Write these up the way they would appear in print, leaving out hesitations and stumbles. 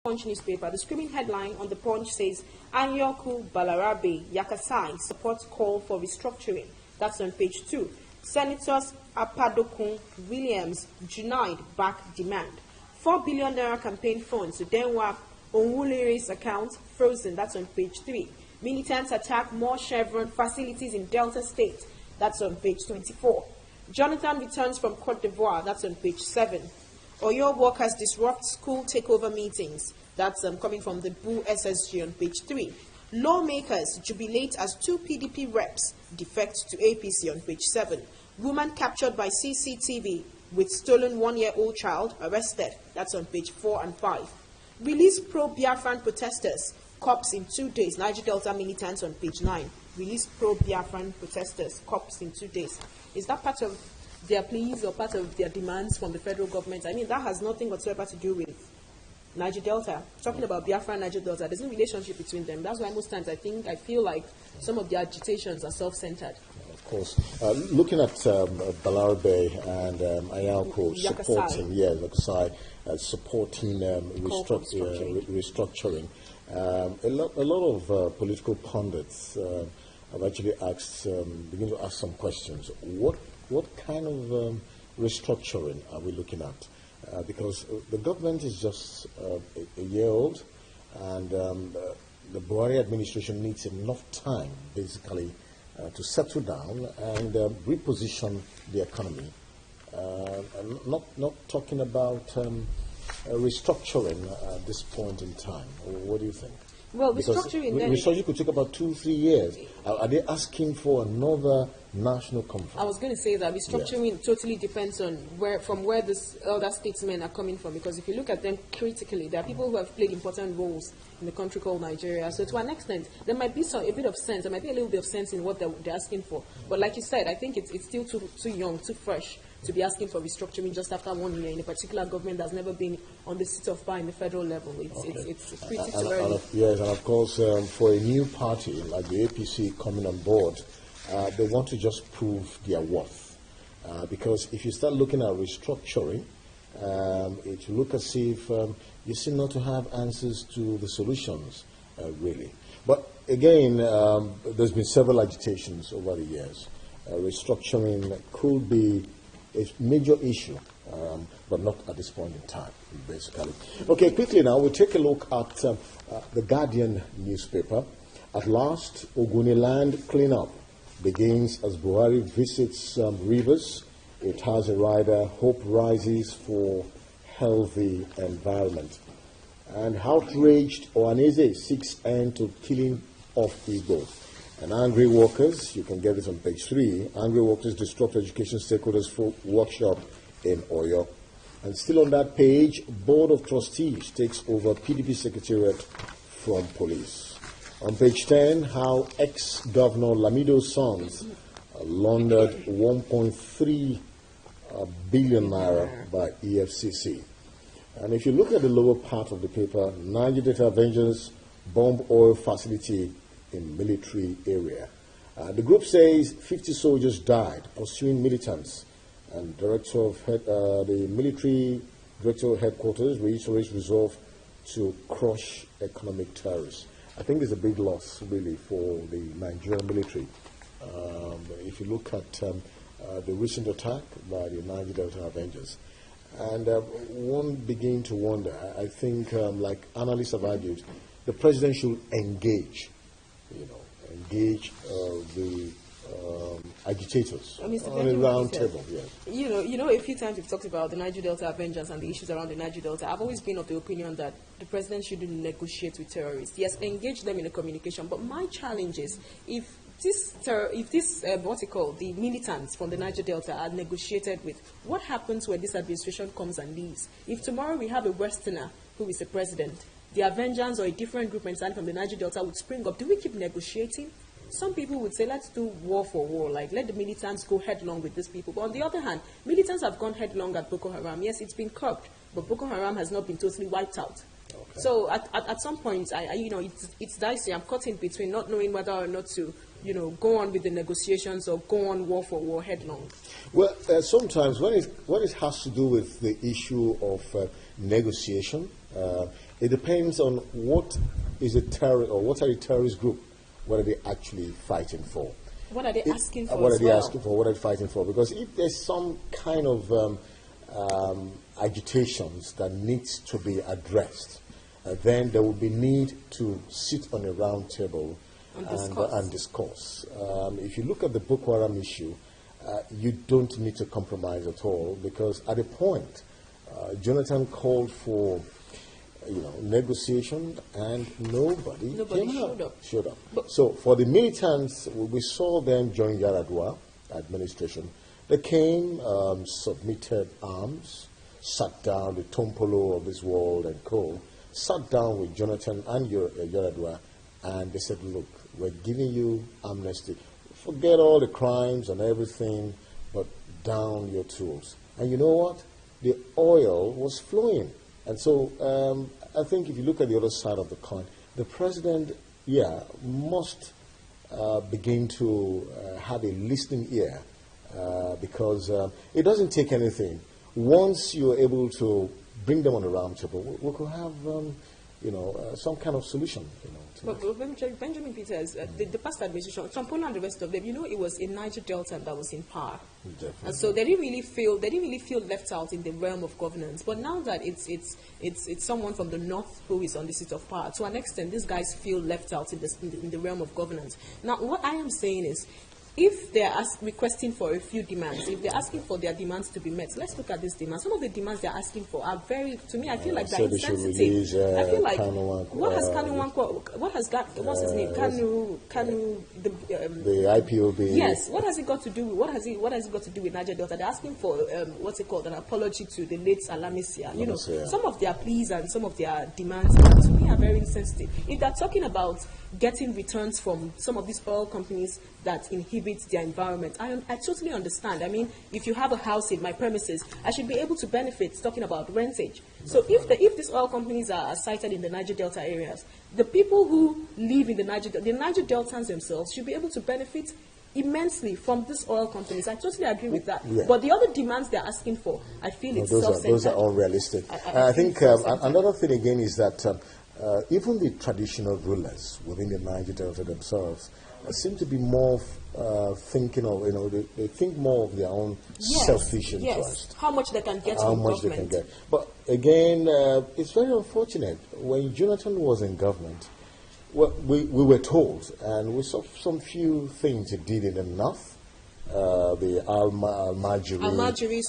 Punch newspaper. The screaming headline on the Punch says, Anyoku Balarabe Yakasai supports call for restructuring. That's on page 2. Senators Apadokun Williams Junaid back demand. 4 billion naira campaign funds to Denwak Onwulere's account frozen. That's on page 3. Militants attack more Chevron facilities in Delta State. That's on page 24. Jonathan returns from Cote d'Ivoire. That's on page 7. Oyo workers disrupt school takeover meetings. That's coming from the Boo SSG on page 3. Lawmakers jubilate as 2 PDP reps defect to APC on page 7. Woman captured by CCTV with stolen 1-year-old child arrested. That's on page 4 and 5. Release pro-Biafran protesters. Cops in 2 days. Niger Delta militants on page 9. Release pro-Biafran protesters. Cops in 2 days. Is that part of their pleas or part of their demands from the federal government? I mean, that has nothing whatsoever to do with Niger Delta. Talking about Biafra and Niger Delta, there's no relationship between them. That's why most times I feel like some of their agitations are self-centered. Of course. Looking at Balarabe and Ayako supporting, Yakasai, supporting restructuring, a lot of political pundits have actually begin to ask some questions. What kind of restructuring are we looking at? Because the government is just a year old, and the Buhari administration needs enough time, basically, to settle down and reposition the economy. Not talking about restructuring at this point in time. What do you think? Well, restructuring could take about 2-3 years. Are they asking for another national conference? I was going to say that restructuring totally depends on from where this elder statesmen are coming from. Because if you look at them critically, there are people who have played important roles in the country called Nigeria. So to an extent, there might be a bit of sense. There might be a little bit of sense in what they're asking for. But like you said, I think it's still too young, too fresh to be asking for restructuring just after 1 year in a particular government that's never been on the seat of power in the federal level. It's pretty too early. Yes, and of course, for a new party like the APC coming on board, they want to just prove their worth. Because if you start looking at restructuring, it will look as if you seem not to have answers to the solutions, really. But again, there's been several agitations over the years. Restructuring could be a major issue, but not at this point in time, basically. Okay, quickly now, we'll take a look at the Guardian newspaper. At last, Oguniland cleanup begins as Buhari visits Rivers. It has a rider, hope rises for healthy environment. And outraged Ohaneze seeks end to killing of Igbo. And angry workers, you can get this on page 3, angry workers disrupt education stakeholders for workshop in Oyo. And still on that page, Board of Trustees takes over PDP Secretariat from police. On page 10, how ex-Governor Lamido's sons laundered 1.3 billion naira by EFCC. And if you look at the lower part of the paper, Niger Delta Avengers bomb oil facility in military area. The group says 50 soldiers died pursuing militants, and director of the military director headquarters reiterates resolve to crush economic terrorists. I think it's a big loss, really, for the Nigerian military. If you look at the recent attack by the Niger Delta Avengers, and one begin to wonder, I think, like analysts have argued, the president should engage the agitators on a round table. Yes. You know, a few times we've talked about the Niger Delta Avengers and the issues around the Niger Delta. I've always been of the opinion that the president shouldn't negotiate with terrorists. Yes, engage them in a communication. But my challenge is, if the militants from the Niger Delta are negotiated with, what happens when this administration comes and leaves? If tomorrow we have a Westerner who is the president, the Avengers or a different group entirely from the Niger Delta would spring up. Do we keep negotiating? Some people would say, let's do war for war, like let the militants go headlong with these people. But on the other hand, militants have gone headlong at Boko Haram. Yes, it's been curbed, but Boko Haram has not been totally wiped out. Okay. So at some point, it's dicey. I'm caught in between not knowing whether or not to, go on with the negotiations or go on war for war headlong. Well, sometimes when it has to do with the issue of negotiation, It depends on what is a terror or what are the terrorist group. What are they actually fighting for? What are they asking for? What as are they well? asking for? What are they fighting for? Because if there's some kind of agitations that needs to be addressed, then there will be need to sit on a round table and discuss. If you look at the Boko Haram issue, you don't need to compromise at all, because at a point, Jonathan called for negotiation, and nobody showed up. So for the militants, we saw them during Yaradua administration. They came, submitted arms, sat down, the Tompolo of this world and co. Sat down with Jonathan and Yaradua, and they said, look, we're giving you amnesty. Forget all the crimes and everything, but down your tools. And you know what? The oil was flowing. And so I think if you look at the other side of the coin, the president, must begin to have a listening ear, because it doesn't take anything. Once you're able to bring them on the round table, we could have, some kind of solution. But Benjamin Peters, the past administration, Trump and the rest of them, it was in Niger Delta that was in power. Definitely. And so they didn't really feel left out in the realm of governance. But now that it's someone from the north who is on the seat of power, to an extent, these guys feel left out in the realm of governance. Now, what I am saying is, if they're requesting for a few demands, if they're asking for their demands to be met, let's look at these demands. Some of the demands they're asking for are to me, I feel like they're insensitive. I feel like, what's his name? Kanu, the IPOB. Yes, what has it got to do with, what has it got to do with Niger Delta? They're asking for, what's it called, an apology to the late Alamisia. Some of their pleas and some of their demands, to me, are very insensitive. If they're talking about getting returns from some of these oil companies that inhibit their environment, I totally understand. I mean, if you have a house in my premises, I should be able to benefit, talking about rentage. So if these oil companies are sited in the Niger Delta areas, the people who live in the Niger Deltans themselves should be able to benefit immensely from these oil companies. I totally agree with that. Yeah. But the other demands they're asking for, I feel it's self-centered. Those are unrealistic. I think another thing again is that even the traditional rulers within the Niger Delta themselves seem to be more thinking of, they think more of their own selfish interest. How much they can get How from much government. they can get. But again, it's very unfortunate. When Jonathan was in government, we were told, and we saw some few things he did in the north, the Al-Majiri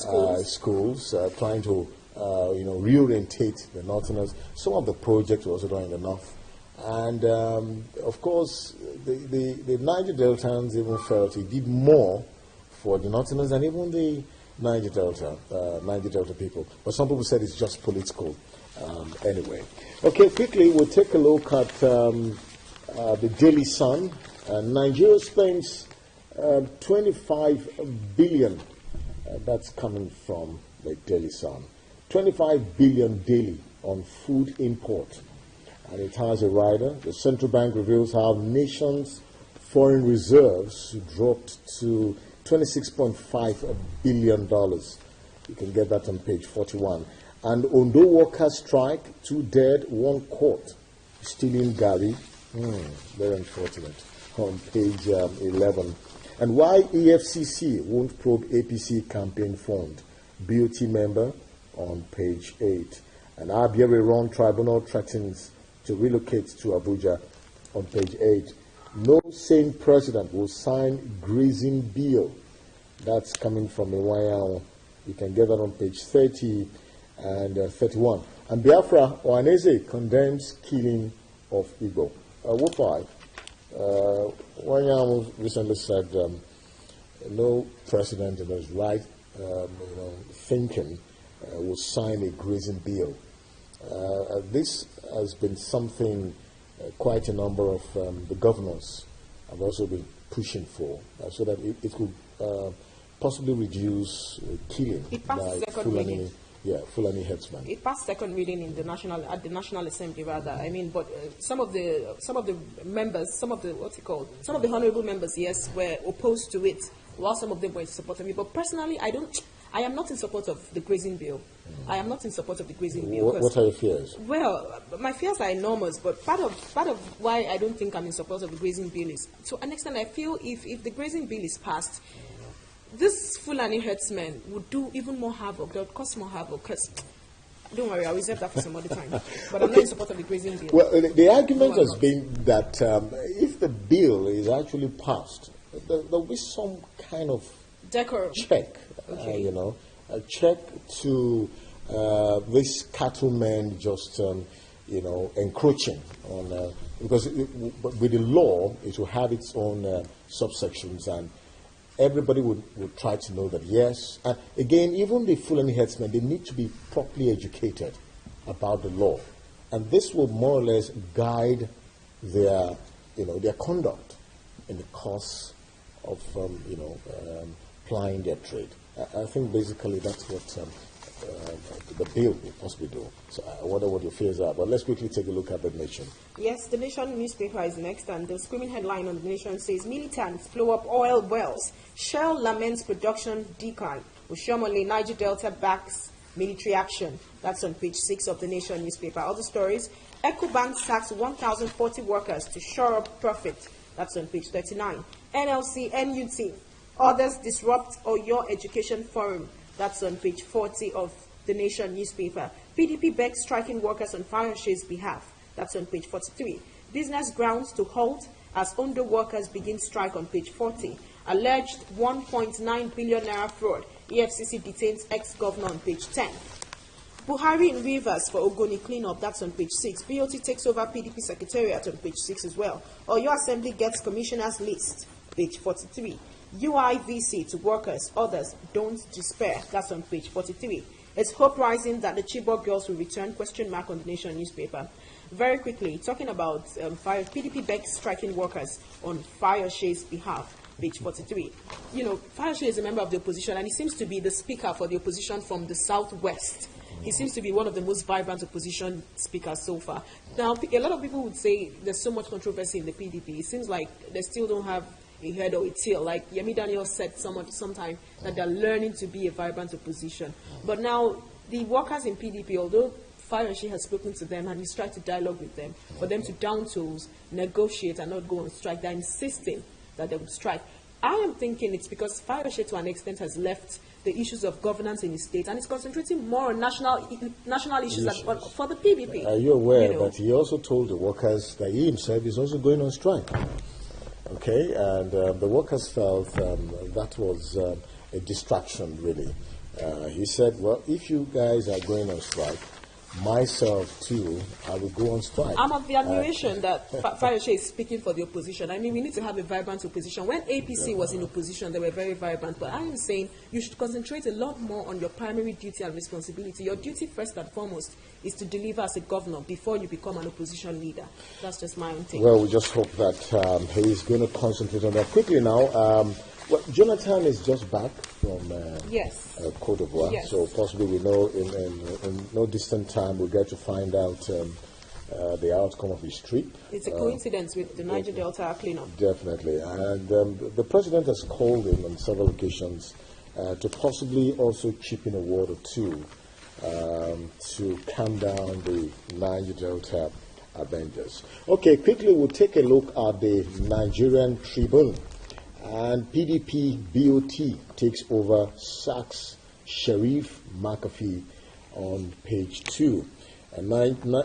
schools, trying to reorientate the northerners. Some of the projects were also done in the north. And, of course, the Niger Deltans even felt he did more for the northerners than even the Niger Delta people. But some people said it's just political. Anyway. Okay, quickly, we'll take a look at the Daily Sun. Nigeria spends 25 billion. That's coming from the Daily Sun. 25 billion daily on food import. And it has a rider. The central bank reveals how nation's foreign reserves dropped to $26.5 billion. You can get that on page 41. And Ondo workers strike, 2 dead, 1 caught. Stealing Gary. Very unfortunate. On page 11. And why EFCC won't probe APC campaign fund. BOT member on page 8. And Abia Run Tribunal threatens to relocate to Abuja on page 8. No sane president will sign grazing bill. That's coming from Iwayao. You can get that on page 30 and 31. And Biafra Ohaneze condemns killing of Igbo. Wopai, Iwayao recently said no president in his right thinking will sign a grazing bill. This has been something quite a number of the governors have also been pushing for, so that it could possibly reduce killing by Fulani headsmen. It passed second reading in at the National Assembly, rather. I mean, but some of the members, some of the honourable members, yes, were opposed to it, while some of them were supporting me. But personally, I I am not in support of the grazing bill. I am not in support of the grazing bill. What are your fears? Well, my fears are enormous, but part of why I don't think I'm in support of the grazing bill is, to an extent, I feel if the grazing bill is passed, this Fulani herdsmen would do even more havoc. They would cause more havoc. Because, don't worry, I'll reserve that for some other time. But I'm not in support of the grazing bill. Well, the argument has been that if the bill is actually passed, there'll be some kind of Decorum. check, Okay. a check to this cattlemen just, encroaching on, because with the law, it will have its own subsections, and everybody would try to know that, yes. And again, even the Fulani herdsmen, they need to be properly educated about the law. And this will more or less guide their conduct in the course of, plying their trade. I think basically that's what the bill will possibly do. So I wonder what your fears are. But let's quickly take a look at The Nation. Yes, The Nation newspaper is next, and the screaming headline on The Nation says, militants blow up oil wells. Shell laments production decline. Oshiomhole, Niger Delta backs military action. That's on page 6 of The Nation newspaper. Other stories, EcoBank sacks 1,040 workers to shore up profit. That's on page 39. NLC, NUT, others disrupt Oyo Education Forum. That's on page 40 of The Nation newspaper. PDP begs striking workers on Fayoshe's behalf. That's on page 43. Business grounds to halt as Ondo workers begin strike on page 40. Alleged 1.9 billion naira fraud. EFCC detains ex-governor on page 10. Buhari in Rivers for Ogoni cleanup. That's on page 6. BOT takes over PDP secretariat on page 6 as well. Oyo Assembly gets commissioners list. Page 43. UIVC to workers, others don't despair. That's on page 43. It's hope rising that the Chibok girls will return, question mark on The Nation newspaper. Very quickly, talking about PDP begs striking workers on Fayoshe's behalf, page 43. Fayoshe is a member of the opposition, and he seems to be the speaker for the opposition from the southwest. He seems to be one of the most vibrant opposition speakers so far. Now, a lot of people would say there's so much controversy in the PDP. It seems like they still don't have a head or a tail. Like Yemi Daniel said sometime that they're learning to be a vibrant opposition. But now the workers in PDP, although Fayoshe has spoken to them and he's tried to dialogue with them, for them to down tools, negotiate and not go on strike, they're insisting that they would strike. I am thinking it's because Fayoshe to an extent has left the issues of governance in his state and is concentrating more on national issues for the PDP. Are you aware that he also told the workers that he himself is also going on strike? Okay, and the workers felt that was a distraction, really. He said, well, if you guys are going on strike, myself too, I will go on strike. I'm of the admiration that Fayoshe is speaking for the opposition. I mean, we need to have a vibrant opposition. When APC was in opposition, they were very vibrant. But I am saying you should concentrate a lot more on your primary duty and responsibility. Your duty, first and foremost, is to deliver as a governor before you become an opposition leader. That's just my own take. Well, we just hope that he's going to concentrate on that. Quickly now, well, Jonathan is just back from Côte d'Ivoire, so possibly we know in no distant time we'll get to find out the outcome of his trip. It's a coincidence with the Niger Delta cleanup. Definitely, and the president has called him on several occasions to possibly also chip in a word or two to calm down the Niger Delta Avengers. Okay, quickly we'll take a look at the Nigerian Tribune. And PDP BOT takes over, sacks Sheriff McAfee on page 2. And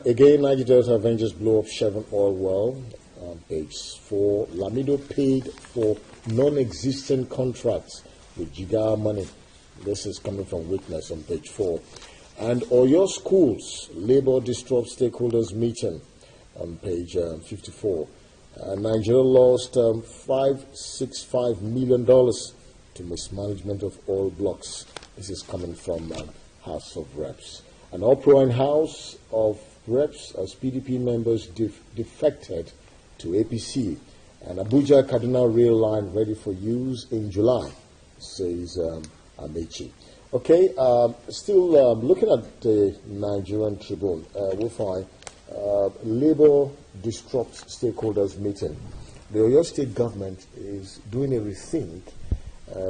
again, Niger Delta Avengers blow up Chevron oil well on page 4. Lamido paid for non-existent contracts with Jigar money. This is coming from Witness on page 4. And Oyo schools, Labour disrupts stakeholders meeting on page 54. Nigeria lost $565 million to mismanagement of oil blocks. This is coming from House of Reps. An uproar in House of Reps as PDP members defected to APC. And Abuja Kaduna rail line ready for use in July, says Amechi. Okay, still looking at the Nigerian Tribune, we'll find Labour disrupts stakeholders meeting. The Oyo State government is doing a rethink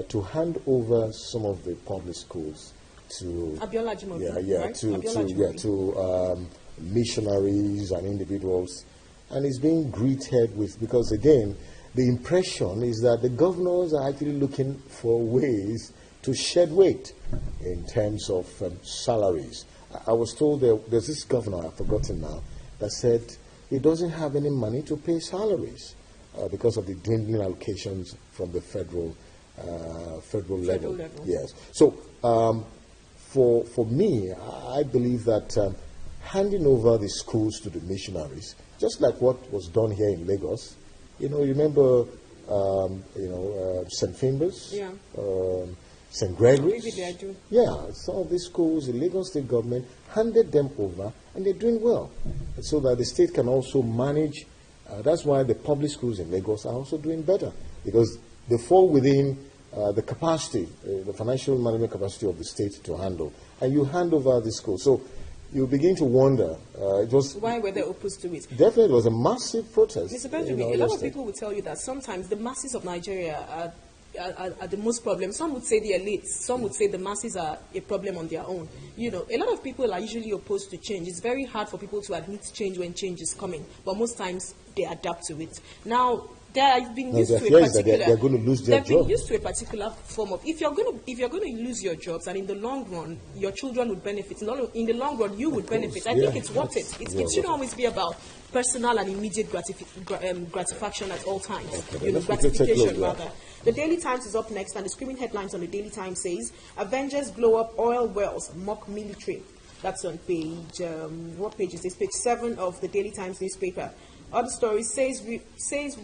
to hand over some of the public schools to Abiola Ajimobi, right? to Abiola Ajimobi. missionaries and individuals, and it's being greeted with, because again the impression is that the governors are actually looking for ways to shed weight in terms of salaries. I was told there's this governor, I've forgotten now, that said he doesn't have any money to pay salaries because of the dwindling allocations from the federal level. Yes. So for me, I believe that handing over the schools to the missionaries, just like what was done here in Lagos, remember, St. Finbar's, Yeah. St. Gregory's. Maybe they do. Yeah, some of these schools, the Lagos state government handed them over, and they're doing well, so that the state can also manage. That's why the public schools in Lagos are also doing better, because they fall within the capacity, the financial management capacity of the state to handle, and you hand over the school. So you begin to wonder. Why were they opposed to it? Definitely, it was a massive protest. Mr. Benjamin, a lot of people will tell you that sometimes the masses of Nigeria are the most problem. Some would say the elites. Some would say the masses are a problem on their own. A lot of people are usually opposed to change. It's very hard for people to admit change when change is coming, but most times they adapt to it. Now, they've been used to a particular. They're going to lose their job. They've been used to a particular form of. If you're going to lose your jobs, and in the long run, your children would benefit. In the long run, you would benefit. I think it's worth it. It shouldn't always be about personal and immediate gratification at all times. Okay, gratification rather. The Daily Times is up next, and the screaming headlines on the Daily Times says, "Avengers blow up oil wells, mock military." That's on page. What page is this? Page 7 of the Daily Times newspaper. Other story says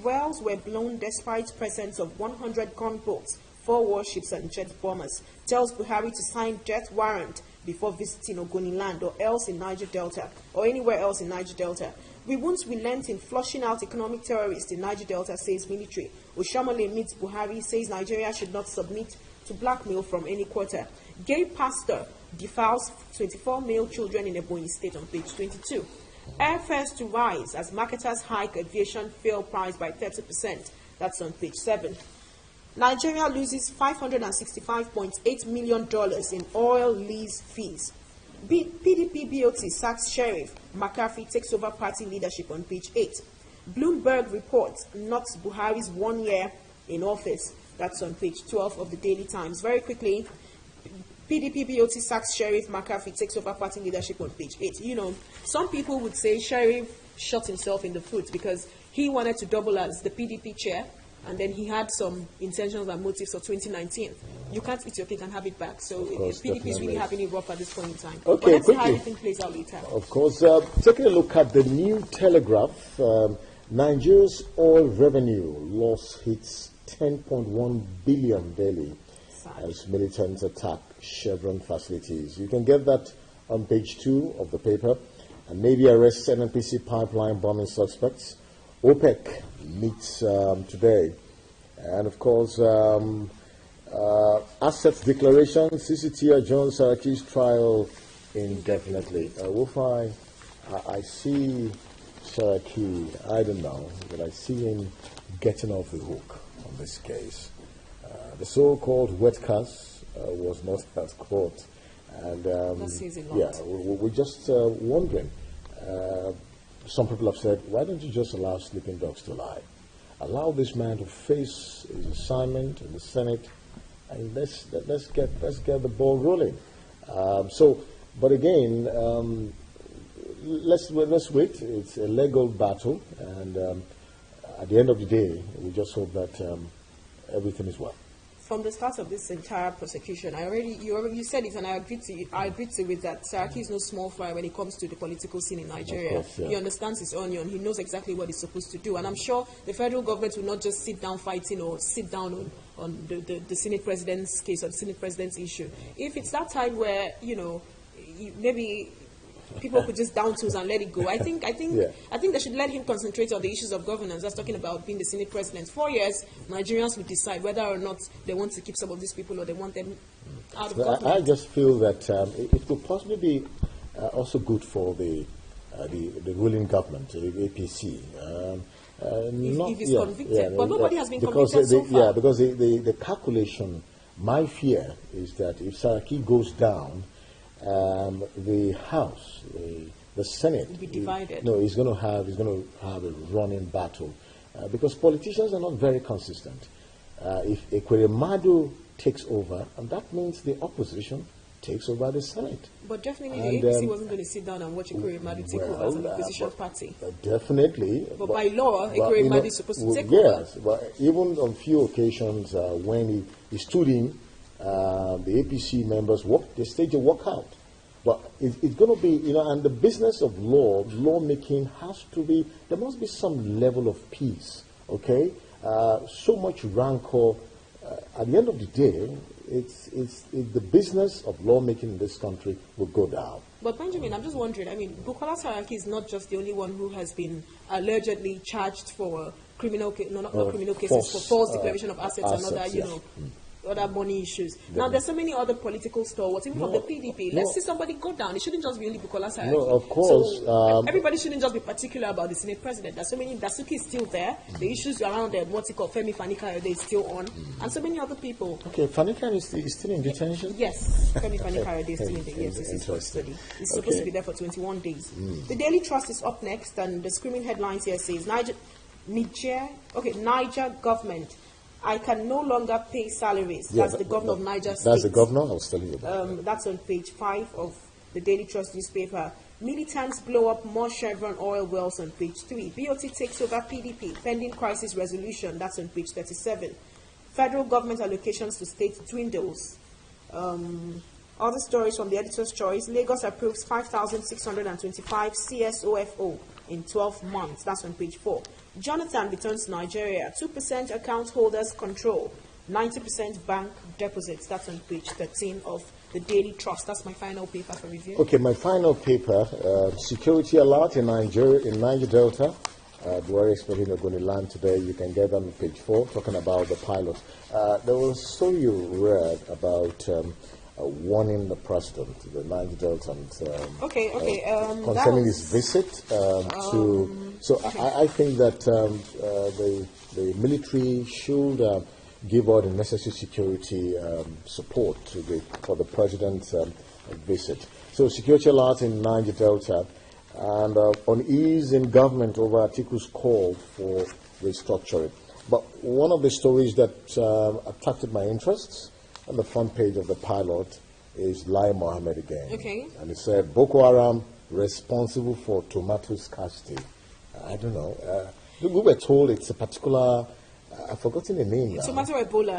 wells were blown despite presence of 100 gunboats, 4 warships and jet bombers. Tells Buhari to sign death warrant before visiting Ogoniland or else in Niger Delta or anywhere else in Niger Delta. We won't relent in flushing out economic terrorists in Niger Delta, says military. Oshamole meets Buhari, says Nigeria should not submit to blackmail from any quarter. Gay pastor defiles 24 male children in Ebonyi State on page 22. Airfares to rise as marketers hike aviation fuel price by 30%. That's on page 7. Nigeria loses $565.8 million in oil lease fees. PDP BOT sacks sheriff. McCarthy takes over party leadership on page 8. Bloomberg reports knocks Buhari's 1 year in office. That's on page 12 of the Daily Times. Very quickly, PDP BOT sacks Sheriff. McCarthy takes over party leadership on page 8. Some people would say Sheriff shot himself in the foot because he wanted to double as the PDP chair, and then he had some intentions and motives for 2019. You can't eat your cake and have it back. So PDP is really having it rough at this point in time. Okay, but let's see how quickly. everything plays out later. Of course, taking a look at the New Telegraph, Nigeria's oil revenue loss hits 10.1 billion daily as militants attack Chevron facilities. You can get that on page 2 of the paper. And Navy arrests NNPC pipeline bombing suspects. OPEC meets today. And of course, assets declaration, CCT adjourns Saraki's trial indefinitely. I see Saraki, I don't know, but I see him getting off the hook on this case. The so-called wet cast was not at court. And That says a lot. yeah, we're just wondering. Some people have said, why don't you just allow sleeping dogs to lie? Allow this man to face his assignment in the Senate, and let's get the ball rolling. But again, let's wait. It's a legal battle, and at the end of the day, we just hope that everything is well. From the start of this entire prosecution, you said it, and I agreed to with that. Saraki is no small fry when it comes to the political scene in Nigeria. Of course, yeah. He understands his onion. He knows exactly what he's supposed to do, and I'm sure the federal government will not just sit down fighting or sit down on the Senate President's case or the Senate President's issue. If it's that time where maybe people could just down tools and let it go. I think they should let him concentrate on the issues of governance. That's talking about being the Senate President. 4 years, Nigerians will decide whether or not they want to keep some of these people or they want them out of government. I just feel that it could possibly be also good for the the ruling government, the APC. If he's convicted, but nobody has been convicted so far. Yeah, because the calculation, my fear is that if Saraki goes down, the House, the Senate will be divided. He's going to have a running battle because politicians are not very consistent. If Ekweremadu takes over, and that means the opposition takes over the Senate. But definitely the APC wasn't going to sit down and watch Ekweremadu take over as an opposition party. Definitely. But by law, Ekweremadu is supposed to take over. Yes, but even on few occasions when he stood in, the APC members they staged a walkout. But it's going to be, and the business of lawmaking has to be, there must be some level of peace, okay? So much rancor. At the end of the day, it's the business of lawmaking in this country will go down. But Benjamin, I'm just wondering, Bukola Saraki is not just the only one who has been allegedly charged for criminal cases, for false declaration of assets and other, other money issues. Now, there's so many other political stalwarts, even from the PDP. Let's see somebody go down. It shouldn't just be only Bukola Saraki. No, of course. So, everybody shouldn't just be particular about the Senate president. There's so many. Dasuki is still there. The issues around Femi Fani-Kayode is still on. And so many other people. Okay, Fani-Kayode is still in detention? Yes, Femi Fani-Kayode is still in the EFCC for study. He's supposed to be there for 21 days. The Daily Trust is up next, and the screaming headlines here says, Niger government, I can no longer pay salaries. That's the governor of Niger State. That's the governor? I was telling you about that's on page 5 of the Daily Trust newspaper. Militants blow up more Chevron oil wells on page 3. BOT takes over PDP, pending crisis resolution. That's on page 37. Federal government allocations to states dwindles. Other stories from the editor's choice. Lagos approves 5,625 CSOFO in 12 months. That's on page 4. Jonathan returns to Nigeria. 2% account holders control. 90% bank deposits. That's on page 13 of the Daily Trust. That's my final paper for review. Okay, my final paper, security alert in Niger Delta. Buhari expecting they're going to land today. You can get that on page 4, talking about the pilot. There was a story you read about warning the president, the Niger Delta, concerning his visit to. So I think that the military should give all the necessary security support for the president's visit. So security alert in Niger Delta, and unease in government over Atiku's call for restructuring. But one of the stories that attracted my interests on the front page of the pilot is Lai Mohammed again. Okay. And it said, Boko Haram responsible for tomato scarcity. I don't know. We were told it's a particular, I've forgotten the name now. Tomato Ebola.